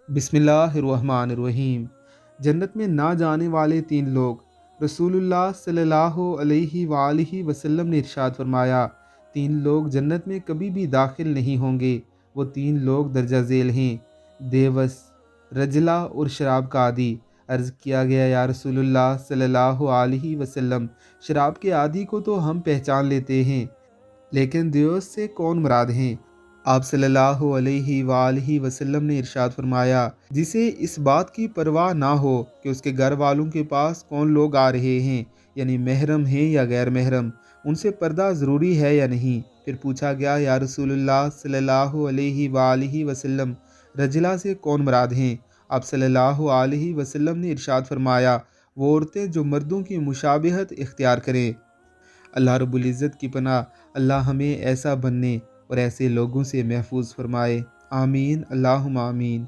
بسم اللہ الرحمن الرحیم۔ جنت میں نہ جانے والے تین لوگ۔ رسول اللہ صلی اللہ علیہ وآلہ وسلم نے ارشاد فرمایا، تین لوگ جنت میں کبھی بھی داخل نہیں ہوں گے۔ وہ تین لوگ درجہ ذیل ہیں: دیوس، رجلا اور شراب کا عادی۔ عرض کیا گیا، یا رسول اللہ صلی اللہ علیہ وسلم، شراب کے عادی کو تو ہم پہچان لیتے ہیں، لیکن دیوس سے کون مراد ہیں؟ آپ صلی اللہ علیہ وآلہ وسلم نے ارشاد فرمایا، جسے اس بات کی پرواہ نہ ہو کہ اس کے گھر والوں کے پاس کون لوگ آ رہے ہیں، یعنی محرم ہیں یا غیر محرم، ان سے پردہ ضروری ہے یا نہیں۔ پھر پوچھا گیا، یا رسول اللہ صلی اللہ علیہ وآلہ وسلم، رجلا سے کون مراد ہیں؟ آپ صلی اللہ علیہ وسلم نے ارشاد فرمایا، وہ عورتیں جو مردوں کی مشابہت اختیار کریں۔ اللہ رب العزت کی پناہ، اللہ ہمیں ایسا بننے اور ایسے لوگوں سے محفوظ فرمائے۔ آمین، اللہم آمین۔